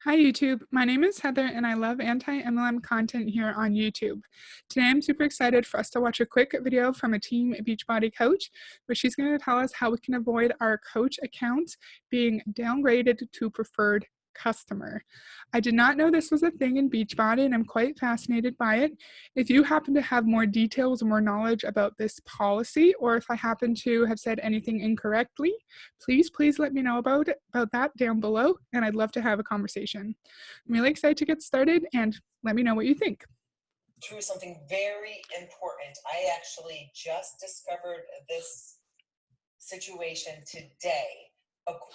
Hi YouTube, my name is Heather and I love anti-MLM content here on YouTube. Today I'm super excited for us to watch a quick video from a Team Beachbody coach where she's going to tell us how we can avoid our coach account being downgraded to preferred customer. I did not know this was a thing in Beachbody and I'm quite fascinated by it. If you happen to have more details or more knowledge about this policy, or if I happen to have said anything incorrectly, please let me know about that down below, and I'd love to have a conversation. I'm really excited to get started, and let me know what you think. Through something very important. I actually just discovered this situation today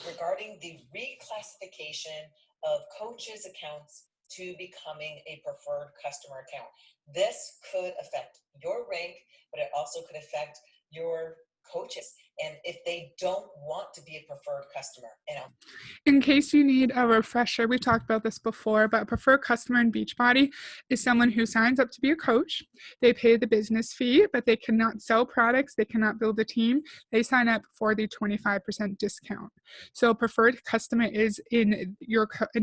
regarding the reclassification of coaches' accounts to becoming a preferred customer account. This could affect your rank, but it also could affect your coaches, and if they don't want to be a preferred customer. In case you need a refresher, we've talked about this before, but a preferred customer in Beachbody is someone who signs up to be a coach. They pay the business fee, but they cannot sell products. They cannot build a team. They sign up for the 25% discount. So a preferred customer is in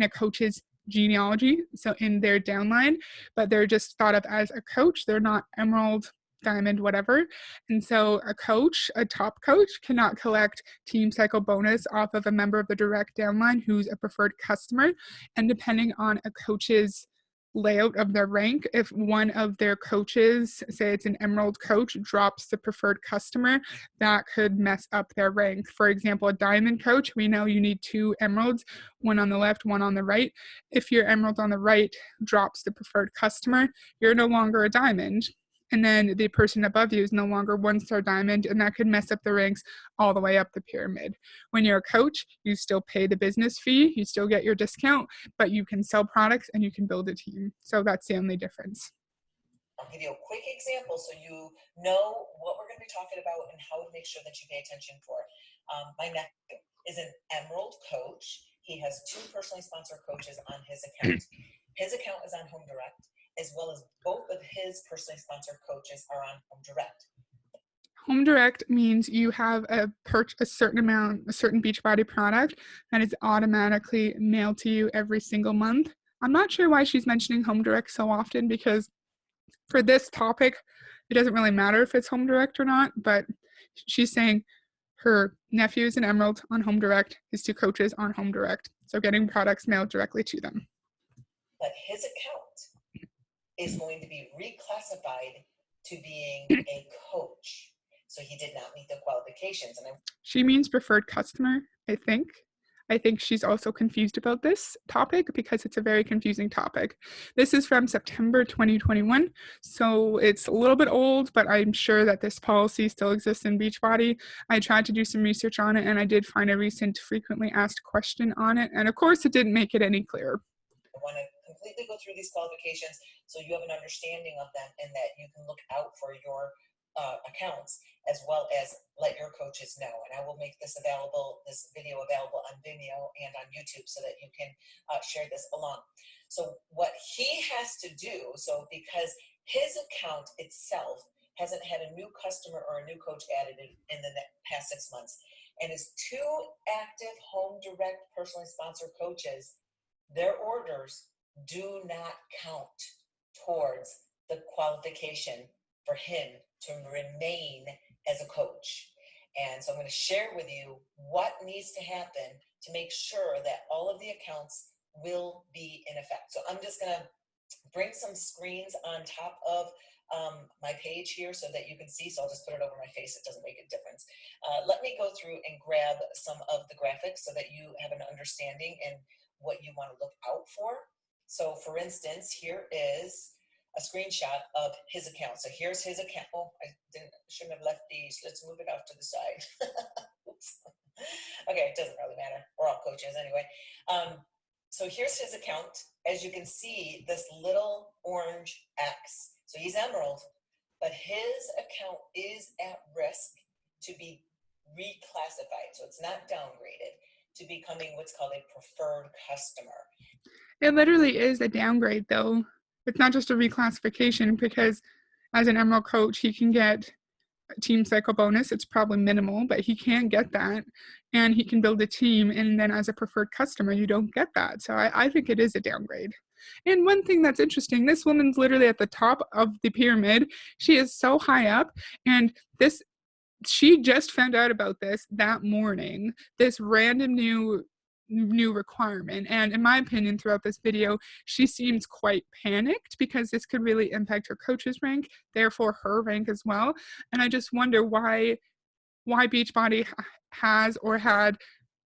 a coach's genealogy, so in their downline, but they're just thought of as a coach. They're not enrolled, diamond, whatever. And so a top coach, cannot collect team cycle bonus off of a member of the direct downline who's a preferred customer. And depending on a coach's layout of their rank, if one of their coaches, say it's an emerald coach, drops the preferred customer, that could mess up their rank. For example, a diamond coach, we know you need 2 emeralds, one on the left, one on the right. If your emerald on the right drops the preferred customer, you're no longer a diamond, and then the person above you is no longer 1-star diamond, and that could mess up the ranks all the way up the pyramid. When you're a coach, you still pay the business fee, you still get your discount, but you can sell products and you can build a team. So that's the only difference. I'll give you a quick example so you know what we're going to be talking about and how to make sure that you pay attention for it. My nephew is an Emerald coach. He has 2 personally sponsored coaches on his account. His account is on Home Direct, as well as both of his personally sponsored coaches are on Home Direct. Home Direct means you have a certain Beachbody product that is automatically mailed to you every single month. I'm not sure why she's mentioning Home Direct so often, because for this topic, it doesn't really matter if it's Home Direct or not, but she's saying her nephew is an Emerald on Home Direct, his 2 coaches on Home Direct, so getting products mailed directly to them. But his account is going to be reclassified to being a coach. So he did not meet the qualifications. She means preferred customer, I think. I think she's also confused about this topic because it's a very confusing topic. This is from September 2021, so it's a little bit old, but I'm sure that this policy still exists in Beachbody. I tried to do some research on it, and I did find a recent frequently asked question on it, and of course it didn't make it any clearer. I want to completely go through these qualifications so you have an understanding of them and that you can look out for your accounts, as well as let your coaches know. And I will make this video available on Vimeo and on YouTube so that you can share this along. So what he has to do, because his account itself hasn't had a new customer or a new coach added in the past 6 months, and his 2 active Home Direct personally sponsored coaches, their orders do not count towards the qualification for him to remain as a coach. And so I'm going to share with you what needs to happen to make sure that all of the accounts will be in effect. So I'm just going to bring some screens on top of my page here so that you can see. So I'll just put it over my face. It doesn't make a difference. Let me go through and grab some of the graphics so that you have an understanding and what you want to look out for. So for instance, here is a screenshot of his account. So here's his account. Oh, shouldn't have left these. Let's move it off to the side. Oops. Okay, it doesn't really matter. We're all coaches anyway. So here's his account. As you can see, this little orange X. So he's Emerald, but his account is at risk to be reclassified. So it's not downgraded to becoming what's called a preferred customer. It literally is a downgrade, though. It's not just a reclassification, because as an Emerald coach, he can get team cycle bonus. It's probably minimal, but he can get that, and he can build a team. And then as a preferred customer, you don't get that. So I think it is a downgrade. And one thing that's interesting, this woman's literally at the top of the pyramid. She is so high up, and she just found out about this that morning, this random new requirement. And in my opinion, throughout this video, she seems quite panicked because this could really impact her coach's rank, therefore her rank as well. And I just wonder why Beachbody has or had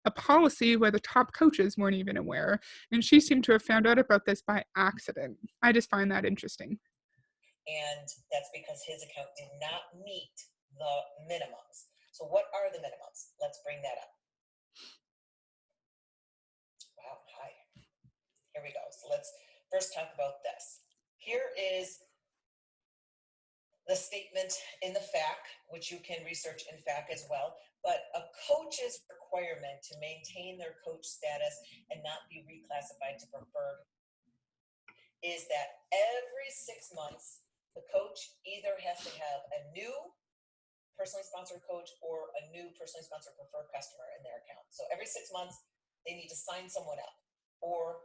a policy where the top coaches weren't even aware. And she seemed to have found out about this by accident. I just find that interesting. And that's because his account did not meet the minimums. So what are the minimums? Let's bring that up. Wow, hi. Here we go. So let's first talk about this. Here is the statement in the FAQ, which you can research in FAQ as well. But a coach's requirement to maintain their coach status and not be reclassified to preferred is that every 6 months, the coach either has to have a new personally sponsored coach or a new personally sponsored preferred customer in their account. So every 6 months, they need to sign someone up, or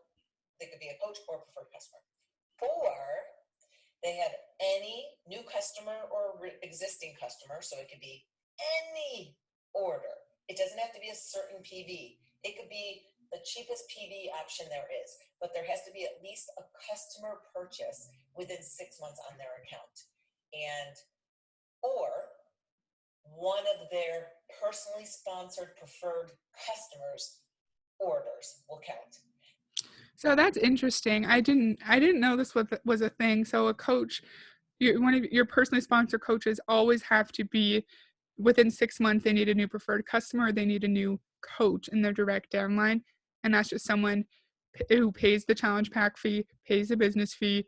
they could be a coach or a preferred customer. Or they have any new customer or existing customer, so it could be any order. It doesn't have to be a certain PV. It could be the cheapest PV option there is, but there has to be at least a customer purchase within 6 months on their account. And or one of their personally sponsored preferred customers' orders will count. So that's interesting. I didn't know this was a thing. So a coach, one of your personally sponsored coaches always have to be within 6 months. They need a new preferred customer. Or they need a new coach in their direct downline, and that's just someone who pays the challenge pack fee, pays the business fee,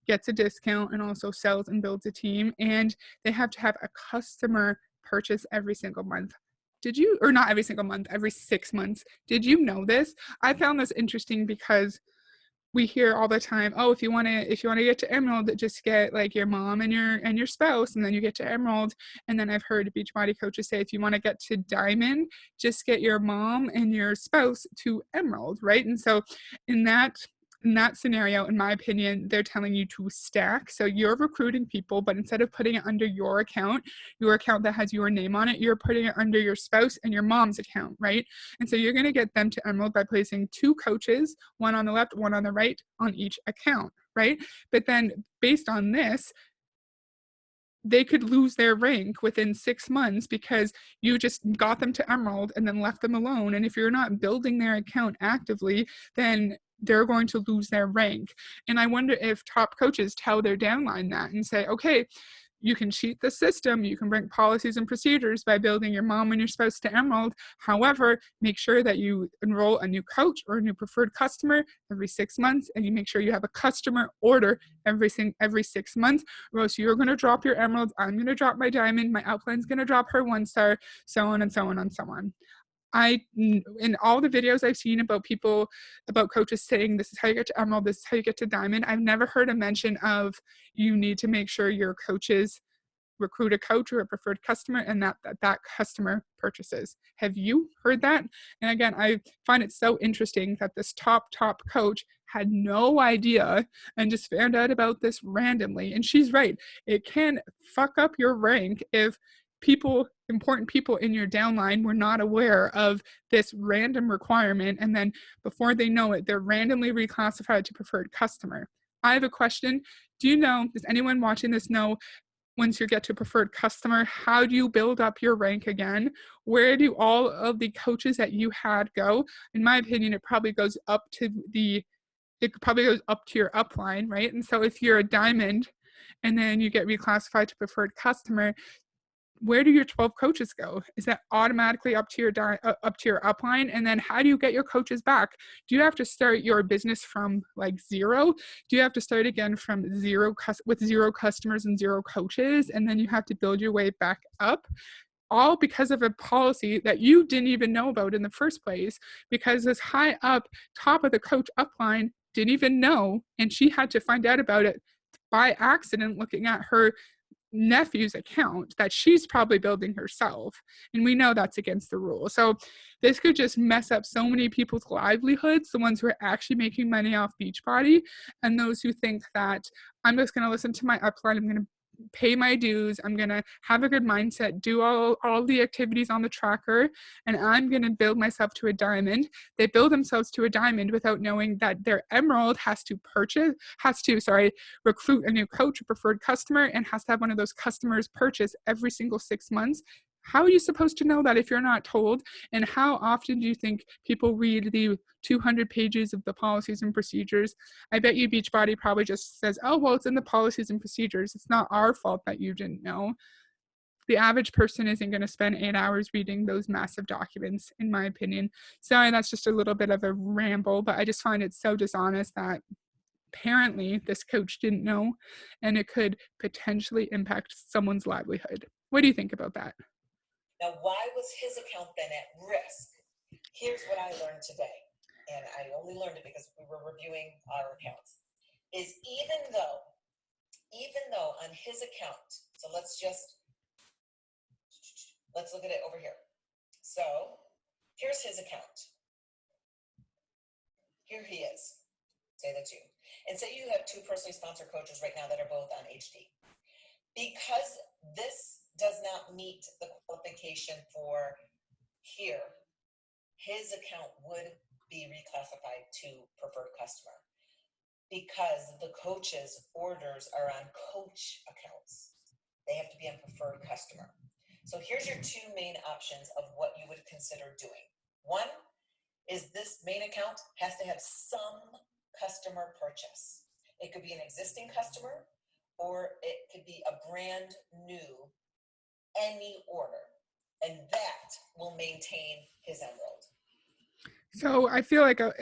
gets a discount, and also sells and builds a team. And they have to have a customer purchase every single month. Did you, or not every single month, every 6 months? Did you know this? I found this interesting because we hear all the time, oh, if you want to get to Emerald, just get like your mom and your spouse, and then you get to Emerald. And then I've heard Beachbody coaches say, if you want to get to Diamond, just get your mom and your spouse to Emerald, right? And so in that scenario, in my opinion, they're telling you to stack. So you're recruiting people, but instead of putting it under your account that has your name on it, you're putting it under your spouse and your mom's account, right? And so you're going to get them to Emerald by placing 2 coaches, one on the left, one on the right, on each account, right? But then based on this, they could lose their rank within 6 months because you just got them to Emerald and then left them alone. And if you're not building their account actively, then they're going to lose their rank. And I wonder if top coaches tell their downline that and say, okay, you can cheat the system, you can break policies and procedures by building your mom and your spouse to Emerald. However, make sure that you enroll a new coach or a new preferred customer every 6 months, and you make sure you have a customer order every 6 months, or else you're going to drop your Emerald, I'm going to drop my Diamond, my Upline's going to drop her 1 star, so on and so on and so on. In all the videos I've seen about coaches saying this is how you get to Emerald, this is how you get to Diamond, I've never heard a mention of you need to make sure your coaches recruit a coach or a preferred customer and that customer purchases. Have you heard that? And again, I find it so interesting that this top coach had no idea and just found out about this randomly. And she's right. It can fuck up your rank if important people in your downline were not aware of this random requirement, and then before they know it, they're randomly reclassified to preferred customer. I have a question. Does anyone watching this know, once you get to preferred customer, how do you build up your rank again? Where do all of the coaches that you had go? In my opinion, it probably goes up to your upline, right? And so if you're a Diamond and then you get reclassified to preferred customer, where do your 12 coaches go? Is that automatically up to your upline? And then how do you get your coaches back? Do you have to start your business from like zero? Do you have to start again from with 0 customers and 0 coaches? And then you have to build your way back up? All because of a policy that you didn't even know about in the first place, because this high up top of the coach upline didn't even know, and she had to find out about it by accident looking at her nephew's account that she's probably building herself. And we know that's against the rule. So this could just mess up so many people's livelihoods, the ones who are actually making money off Beachbody, and those who think that I'm just going to listen to my upline, I'm going to pay my dues, I'm going to have a good mindset, do all the activities on the tracker, and I'm going to build myself to a diamond. They build themselves to a diamond without knowing that their emerald has to recruit a new coach or preferred customer and has to have one of those customers purchase every single 6 months. How are you supposed to know that if you're not told? And how often do you think people read the 200 pages of the policies and procedures? I bet you Beachbody probably just says, oh, well, it's in the policies and procedures. It's not our fault that you didn't know. The average person isn't going to spend 8 hours reading those massive documents, in my opinion. Sorry, that's just a little bit of a ramble, but I just find it so dishonest that apparently this coach didn't know, and it could potentially impact someone's livelihood. What do you think about that? Now, why was his account then at risk? Here's what I learned today, and I only learned it because we were reviewing our accounts, is even though on his account, so let's look at it over here. So here's his account. Here he is. Say that too. And say you have 2 personally sponsored coaches right now that are both on HD. Because this does not meet the qualification for here, his account would be reclassified to preferred customer because the coach's orders are on coach accounts. They have to be on preferred customer. So here's your 2 main options of what you would consider doing. One is this main account has to have some customer purchase. It could be an existing customer, or it could be a brand new, any order, and that will maintain his emerald. So I feel like a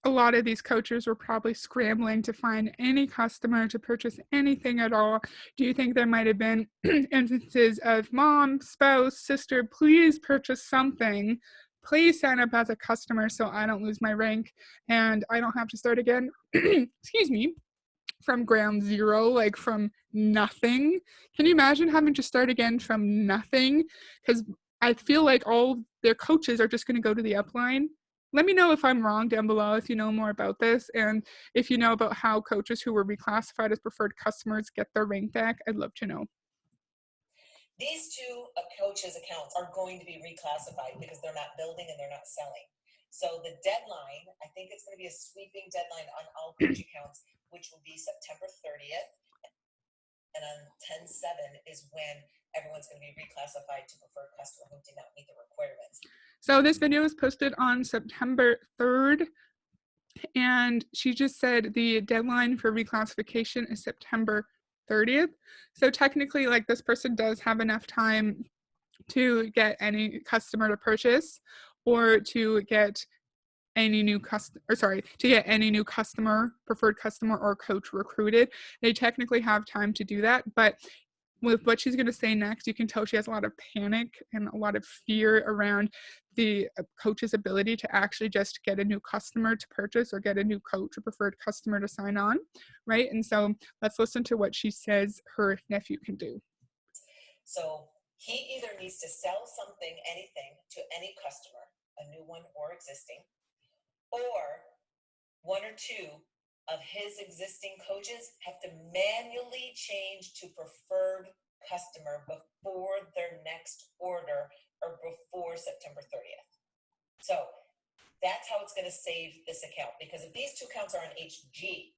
lot of these coaches were probably scrambling to find any customer to purchase anything at all. Do you think there might have been instances of mom, spouse, sister, please purchase something, please sign up as a customer so I don't lose my rank and I don't have to start again, excuse me, from ground zero, like from nothing? Can you imagine having to start again from nothing? Because I feel like all their coaches are just going to go to the upline. Let me know if I'm wrong down below if you know more about this, and if you know about how coaches who were reclassified as preferred customers get their rank back. I'd love to know. These 2 coaches' accounts are going to be reclassified because they're not building and they're not selling. So the deadline, I think it's going to be a sweeping deadline on all coach accounts, which will be September 30th. And on 10/7 is when everyone's going to be reclassified to preferred customer who did not meet the requirements. So this video was posted on September 3rd, and she just said the deadline for reclassification is September 30th. So technically, like, this person does have enough time to get any customer to purchase or to get any new customer, preferred customer, or coach recruited. They technically have time to do that, but with what she's going to say next, you can tell she has a lot of panic and a lot of fear around the coach's ability to actually just get a new customer to purchase or get a new coach or preferred customer to sign on, right? And so let's listen to what she says her nephew can do. So he either needs to sell something, anything, to any customer, a new one or existing, or 1 or 2 of his existing coaches have to manually change to preferred customer before their next order or before September 30th. So that's how it's going to save this account, because if these 2 accounts are on HD.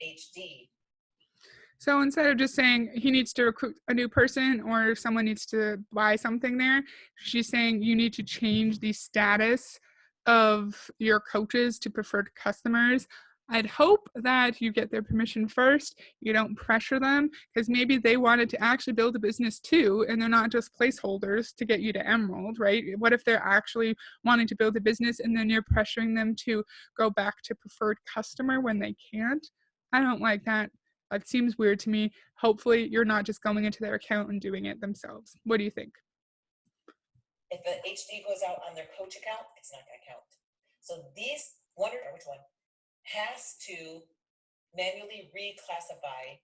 So instead of just saying he needs to recruit a new person or someone needs to buy something there, she's saying you need to change the status of your coaches to preferred customers. I'd hope that you get their permission first, you don't pressure them, because maybe they wanted to actually build a business too, and they're not just placeholders to get you to Emerald, right? What if they're actually wanting to build a business and then you're pressuring them to go back to preferred customer when they can't? I don't like that. It seems weird to me. Hopefully you're not just going into their account and doing it themselves. What do you think? If the HD goes out on their coach account, it's not going to count. So these, which one, has to manually reclassify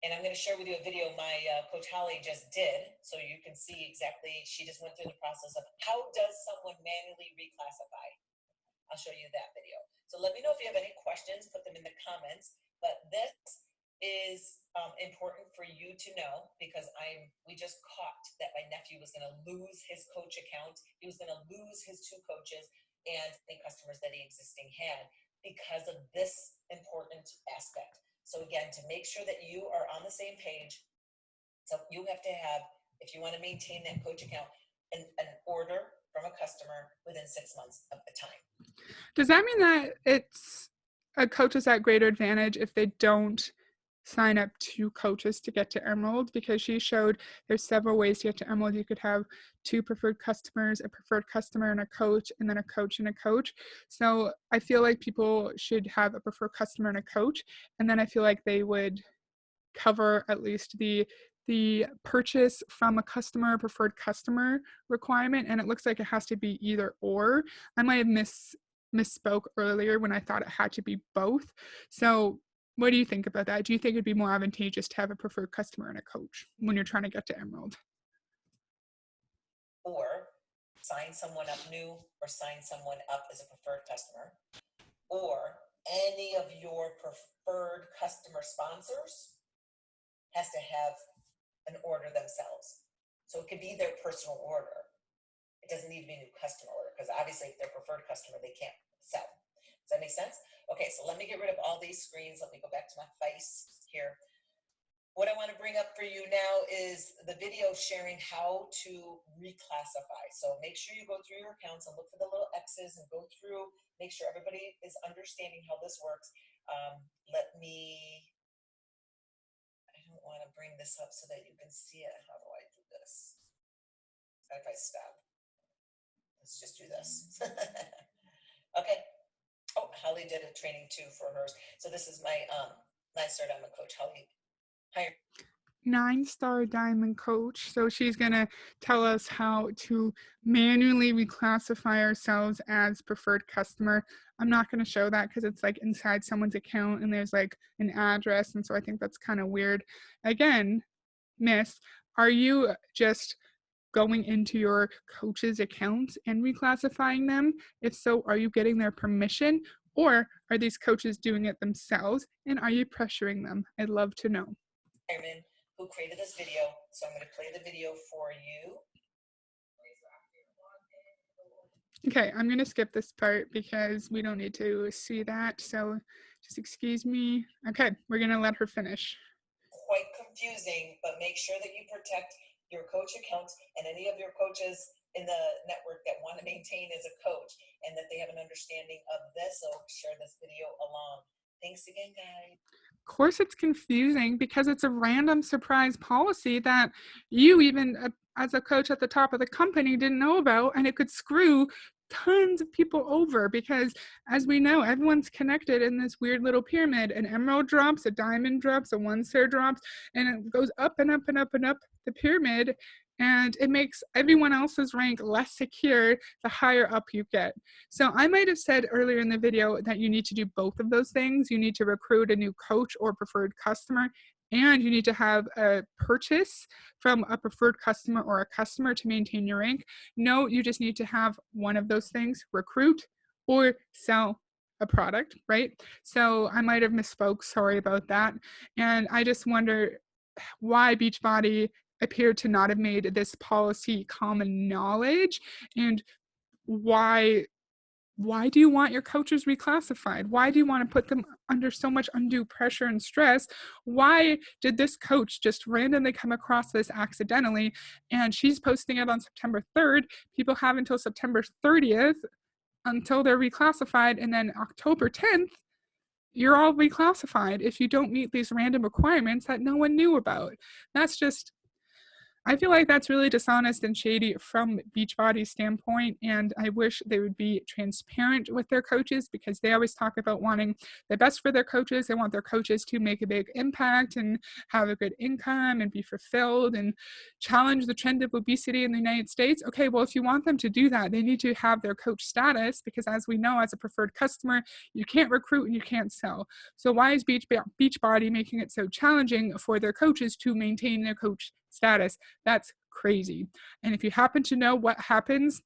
And I'm going to share with you a video my Coach Holly just did, so you can see exactly, she just went through the process of how does someone manually reclassify. I'll show you that video. So let me know if you have any questions, put them in the comments. But this is important for you to know, because we just caught that my nephew was going to lose his coach account. He was going to lose his 2 coaches and the customers that he existing had because of this important aspect. So again, to make sure that you are on the same page, so you have to have, if you want to maintain that coach account, an order from a customer within 6 months of the time. Does that mean that it's a coach is at greater advantage if they don't sign up 2 coaches to get to Emerald? Because she showed there's several ways to get to Emerald. You could have 2 preferred customers, a preferred customer and a coach, and then a coach and a coach. So I feel like people should have a preferred customer and a coach, and then I feel like they would cover at least the purchase from a customer, preferred customer requirement. And it looks like it has to be either or. I might have misspoke earlier when I thought it had to be both. So what do you think about that? Do you think it'd be more advantageous to have a preferred customer and a coach when you're trying to get to Emerald? Or sign someone up new, or sign someone up as a preferred customer, or any of your preferred customer sponsors has to have an order themselves. So it could be their personal order. It doesn't need to be a new customer order, because obviously if they're preferred customer, they can't sell. Does that make sense? Okay, so let me get rid of all these screens. Let me go back to my face here. What I want to bring up for you now is the video sharing how to reclassify. So make sure you go through your accounts and look for the little X's and go through, make sure everybody is understanding how this works. I don't want to bring this up so that you can see it. How do I do this? If I stop, let's just do this. Okay. Oh, Holly did a training too for hers. So this is my Start Diamond Coach, Holly. Hi. 9-star diamond coach. So she's going to tell us how to manually reclassify ourselves as preferred customer. I'm not going to show that because it's like inside someone's account and there's like an address. And so I think that's kind of weird. Again, Miss, are you just going into your coach's accounts and reclassifying them? If so, are you getting their permission, or are these coaches doing it themselves, and are you pressuring them? I'd love to know. Who created this video, so I'm going to play the video for you. Okay, I'm going to skip this part because we don't need to see that, so just excuse me. Okay, we're going to let her finish. Quite confusing, but make sure that you protect your coach account and any of your coaches in the network that want to maintain as a coach, and that they have an understanding of this. So share this video along. Thanks again, guys. Of course it's confusing because it's a random surprise policy that you even as a coach at the top of the company didn't know about, and it could screw tons of people over because, as we know, everyone's connected in this weird little pyramid. An emerald drops, a diamond drops, a 1-star drops, and it goes up and up and up and up the pyramid, and it makes everyone else's rank less secure the higher up you get. So I might have said earlier in the video that you need to do both of those things. You need to recruit a new coach or preferred customer, and you need to have a purchase from a preferred customer or a customer to maintain your rank. No, you just need to have one of those things: recruit or sell a product, right? So I might have misspoke. Sorry about that. And I just wonder why Beachbody appeared to not have made this policy common knowledge, and why do you want your coaches reclassified? Why do you want to put them under so much undue pressure and stress? Why did this coach just randomly come across this accidentally, and she's posting it on September 3rd? People have until September 30th until they're reclassified, and then October 10th, you're all reclassified if you don't meet these random requirements that no one knew about. That's just I feel like that's really dishonest and shady from Beachbody's standpoint, and I wish they would be transparent with their coaches, because they always talk about wanting the best for their coaches. They want their coaches to make a big impact and have a good income and be fulfilled and challenge the trend of obesity in the United States. Okay, well, if you want them to do that, they need to have their coach status, because as we know, as a preferred customer, you can't recruit and you can't sell. So why is Beachbody making it so challenging for their coaches to maintain their coach status? That's crazy. And if you happen to know what happens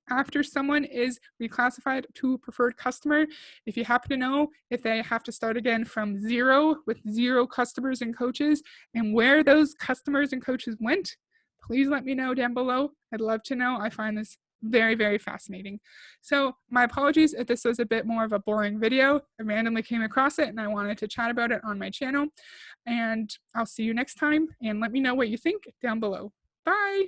after someone is reclassified to preferred customer, if you happen to know if they have to start again from zero with zero customers and coaches, and where those customers and coaches went, please let me know down below. I'd love to know. I find this very, very fascinating. So my apologies if this was a bit more of a boring video. I randomly came across it and I wanted to chat about it on my channel. And I'll see you next time, and let me know what you think down below. Bye.